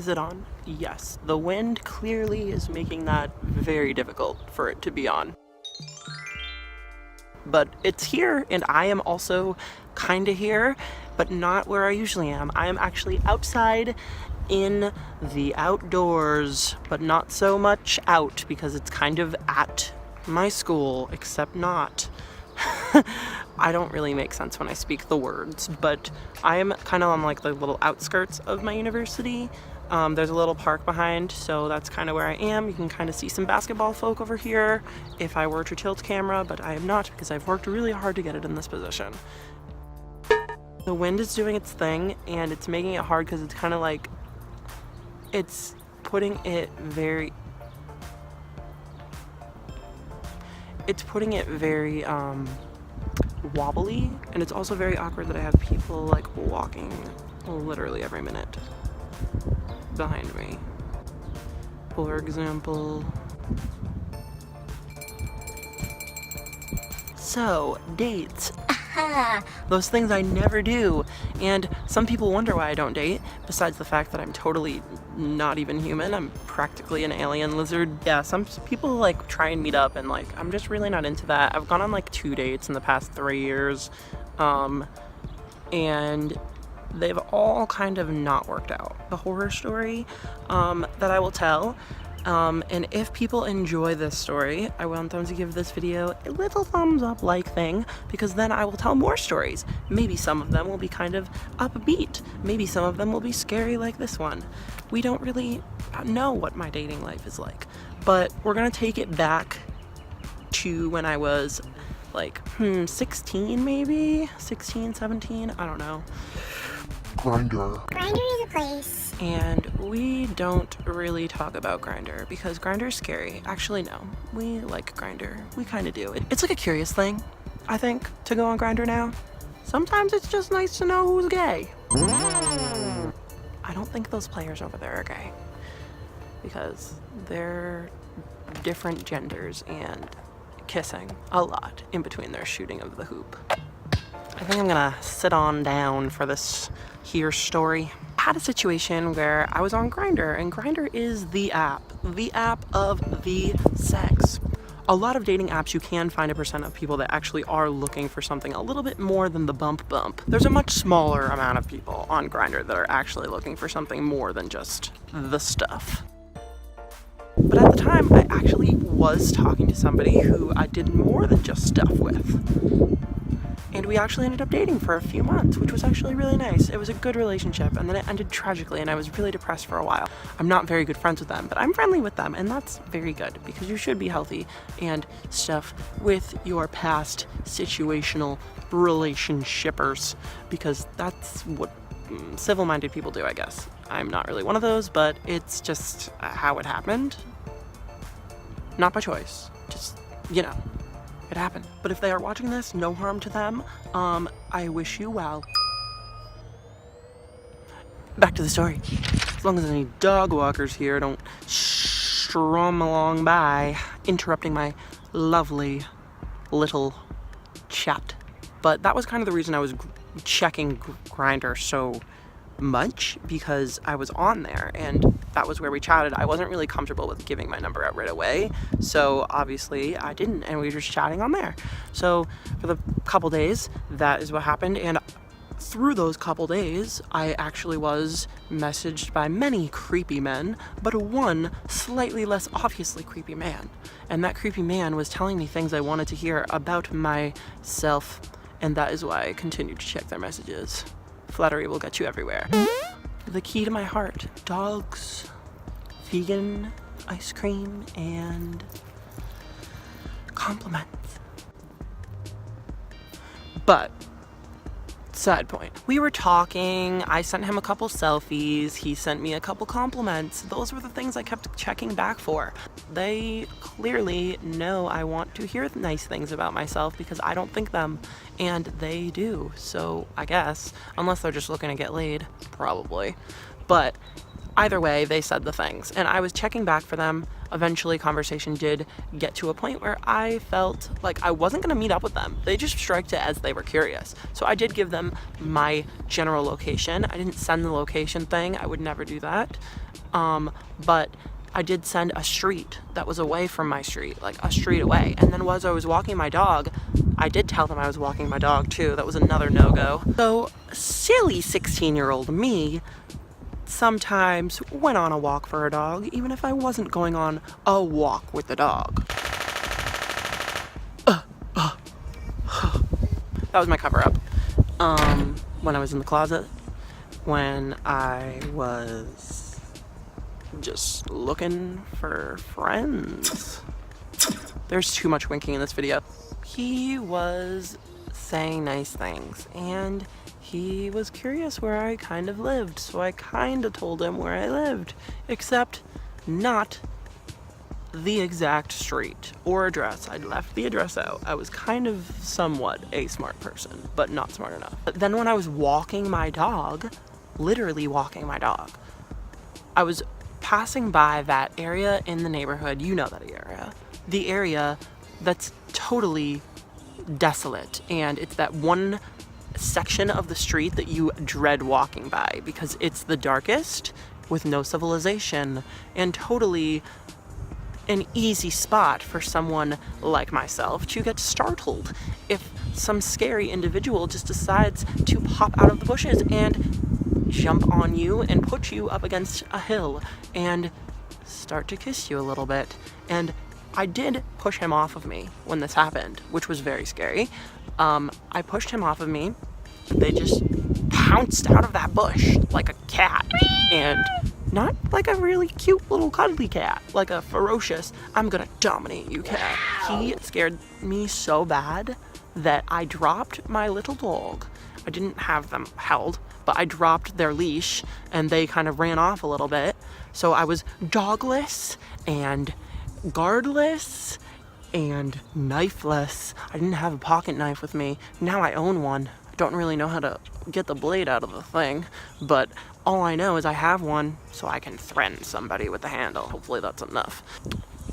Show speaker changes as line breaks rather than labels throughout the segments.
Is it on? Yes. The wind clearly is making that very difficult for it to be on. But it's here, and I am also kind of here, but not where I usually am. I am actually outside in the outdoors, but not so much out because it's kind of at my school, except not. I don't really make sense when I speak the words, but I am kind of on like the little outskirts of my university. There's a little park behind, so that's kind of where I am. You can kind of see some basketball folk over here if I were to tilt camera, but I am not because I've worked really hard to get it in this position. The wind is doing its thing, and it's making it hard because it's kind of like, it's putting it very wobbly, and it's also very awkward that I have people like walking literally every minute behind me. For example, so dates. Those things I never do, and some people wonder why I don't date, besides the fact that I'm totally not even human. I'm practically an alien lizard. Yeah, some people like try and meet up, and like I'm just really not into that. I've gone on like 2 dates in the past 3 years, and they've all kind of not worked out. The horror story that I will tell, and if people enjoy this story, I want them to give this video a little thumbs up like thing, because then I will tell more stories. Maybe some of them will be kind of upbeat. Maybe some of them will be scary like this one. We don't really know what my dating life is like, but we're gonna take it back to when I was like 16 maybe? 16, 17, I don't know.
Grindr.
Grindr is a place.
And we don't really talk about Grindr because Grindr is scary. Actually, no. We like Grindr. We kind of do. It's like a curious thing, I think, to go on Grindr now. Sometimes it's just nice to know who's gay. I don't think those players over there are gay because they're different genders and kissing a lot in between their shooting of the hoop. I think I'm gonna sit on down for this here story. I had a situation where I was on Grindr, and Grindr is the app of the sex. A lot of dating apps, you can find a percent of people that actually are looking for something a little bit more than the bump. There's a much smaller amount of people on Grindr that are actually looking for something more than just the stuff. But at the time, I actually was talking to somebody who I did more than just stuff with. And we actually ended up dating for a few months, which was actually really nice. It was a good relationship, and then it ended tragically, and I was really depressed for a while. I'm not very good friends with them, but I'm friendly with them, and that's very good, because you should be healthy and stuff with your past situational relationshipers, because that's what civil-minded people do, I guess. I'm not really one of those, but it's just how it happened. Not by choice, just, you know. It happened. But if they are watching this, no harm to them. I wish you well. Back to the story. As long as any dog walkers here don't strum along by, interrupting my lovely little chat. But that was kind of the reason I was checking Grindr so much, because I was on there and that was where we chatted. I wasn't really comfortable with giving my number out right away, so obviously I didn't, and we were just chatting on there. So for the couple days, that is what happened, and through those couple days, I actually was messaged by many creepy men, but one slightly less obviously creepy man. And that creepy man was telling me things I wanted to hear about myself, and that is why I continued to check their messages. Flattery will get you everywhere. The key to my heart: dogs, vegan ice cream, and compliments. But side point, we were talking, I sent him a couple selfies, he sent me a couple compliments. Those were the things I kept checking back for. They clearly know I want to hear nice things about myself because I don't think them, and they do. So I guess, unless they're just looking to get laid, probably. But Either way, they said the things, and I was checking back for them. Eventually, conversation did get to a point where I felt like I wasn't gonna meet up with them. They just striked it as they were curious. So I did give them my general location. I didn't send the location thing. I would never do that. But I did send a street that was away from my street, like a street away. And then as I was walking my dog, I did tell them I was walking my dog too. That was another no-go. So silly 16-year-old me sometimes went on a walk for a dog, even if I wasn't going on a walk with the dog. That was my cover-up. When I was in the closet, when I was just looking for friends. There's too much winking in this video. He was saying nice things, and he was curious where I kind of lived, so I kind of told him where I lived, except not the exact street or address. I'd left the address out. I was kind of somewhat a smart person, but not smart enough. But then when I was walking my dog, literally walking my dog, I was passing by that area in the neighborhood, you know that area, the area that's totally desolate, and it's that one section of the street that you dread walking by because it's the darkest with no civilization and totally an easy spot for someone like myself to get startled if some scary individual just decides to pop out of the bushes and jump on you and put you up against a hill and start to kiss you a little bit. And I did push him off of me when this happened, which was very scary. I pushed him off of me. They just pounced out of that bush like a cat, and not like a really cute little cuddly cat, like a ferocious, I'm gonna dominate you cat. He scared me so bad that I dropped my little dog. I didn't have them held, but I dropped their leash and they kind of ran off a little bit. So I was dogless and guardless and knifeless. I didn't have a pocket knife with me. Now I own one. I don't really know how to get the blade out of the thing, but all I know is I have one so I can threaten somebody with the handle. Hopefully that's enough.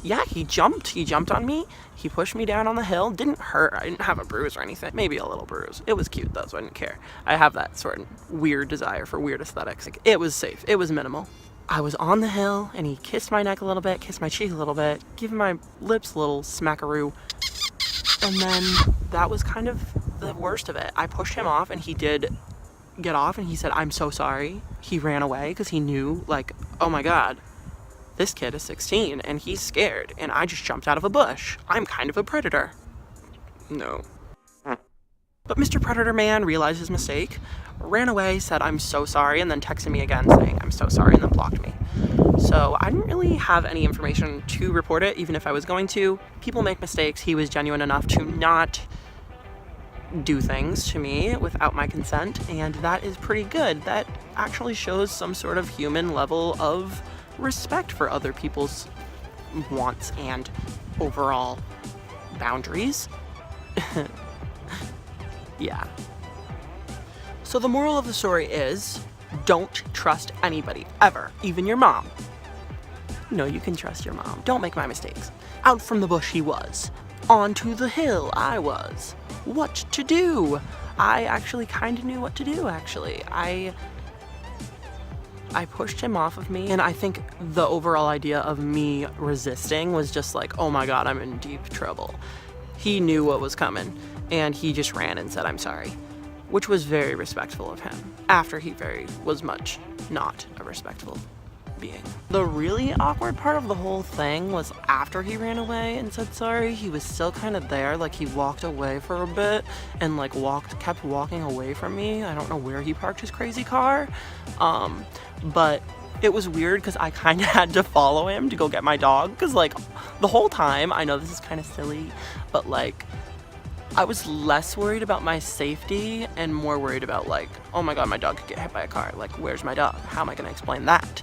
Yeah, he jumped on me. He pushed me down on the hill. Didn't hurt. I didn't have a bruise or anything. Maybe a little bruise. It was cute though, so I didn't care. I have that sort of weird desire for weird aesthetics. Like, it was safe. It was minimal. I was on the hill and he kissed my neck a little bit, kissed my cheek a little bit, gave my lips a little smackaroo. And then that was kind of the worst of it. I pushed him off and he did get off and he said, I'm so sorry. He ran away because he knew, like, oh my God, this kid is 16 and he's scared and I just jumped out of a bush. I'm kind of a predator. No. But Mr. Predator Man realized his mistake, ran away, said, I'm so sorry, and then texted me again saying, I'm so sorry, and then blocked me. So I didn't really have any information to report it, even if I was going to. People make mistakes. He was genuine enough to not do things to me without my consent, and that is pretty good. That actually shows some sort of human level of respect for other people's wants and overall boundaries. Yeah. So the moral of the story is, don't trust anybody, ever, even your mom. No, you can trust your mom. Don't make my mistakes. Out from the bush he was. Onto the hill I was. What to do? I actually kind of knew what to do, actually. I pushed him off of me, and I think the overall idea of me resisting was just like, oh my God, I'm in deep trouble. He knew what was coming, and he just ran and said, I'm sorry, which was very respectful of him, after he was much not a respectful being. The really awkward part of the whole thing was after he ran away and said sorry, he was still kind of there, like he walked away for a bit and like kept walking away from me. I don't know where he parked his crazy car, but it was weird because I kind of had to follow him to go get my dog, because like the whole time, I know this is kind of silly, but like I was less worried about my safety and more worried about like, oh my God, my dog could get hit by a car. Like, where's my dog? How am I gonna explain that?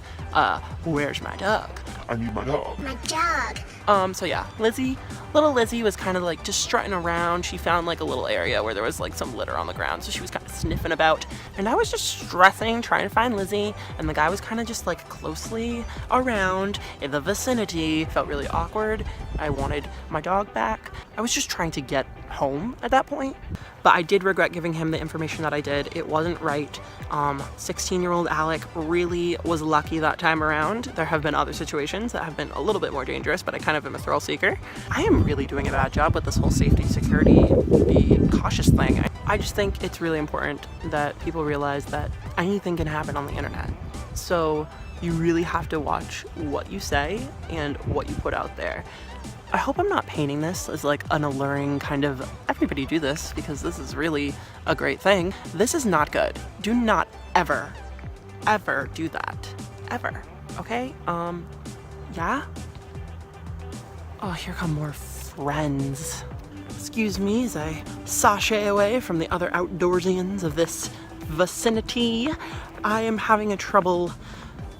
Where's my dog?
I need my dog.
My dog.
So yeah, little Lizzie was kind of like just strutting around. She found like a little area where there was like some litter on the ground, so she was kind of sniffing about. And I was just stressing, trying to find Lizzie, and the guy was kind of just like closely around in the vicinity. Felt really awkward. I wanted my dog back. I was just trying to get home at that point. But I did regret giving him the information that I did. It wasn't right. 16-year-old Alec really was lucky that time around. There have been other situations that have been a little bit more dangerous, but I kind of am a thrill seeker. I am really doing a bad job with this whole safety, security, be cautious thing. I just think it's really important that people realize that anything can happen on the internet. So you really have to watch what you say and what you put out there. I hope I'm not painting this as like an alluring kind of everybody do this, because this is really a great thing. This is not good. Do not ever do that. Ever. Okay? Yeah? Oh, here come more friends. Excuse me as I sashay away from the other outdoorsians of this vicinity. I am having a trouble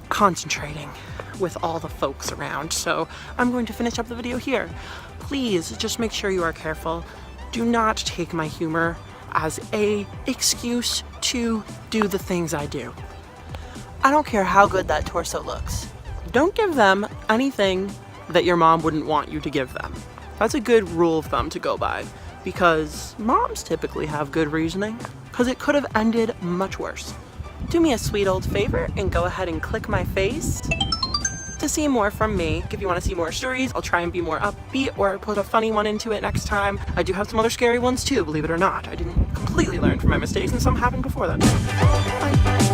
concentrating with all the folks around, so I'm going to finish up the video here. Please just make sure you are careful. Do not take my humor as a excuse to do the things I do. I don't care how good that torso looks. Don't give them anything that your mom wouldn't want you to give them. That's a good rule of thumb to go by, because moms typically have good reasoning, because it could have ended much worse. Do me a sweet old favor and go ahead and click my face to see more from me. If you want to see more stories, I'll try and be more upbeat or put a funny one into it next time. I do have some other scary ones too, believe it or not. I didn't completely learn from my mistakes, and some happened before that. Bye.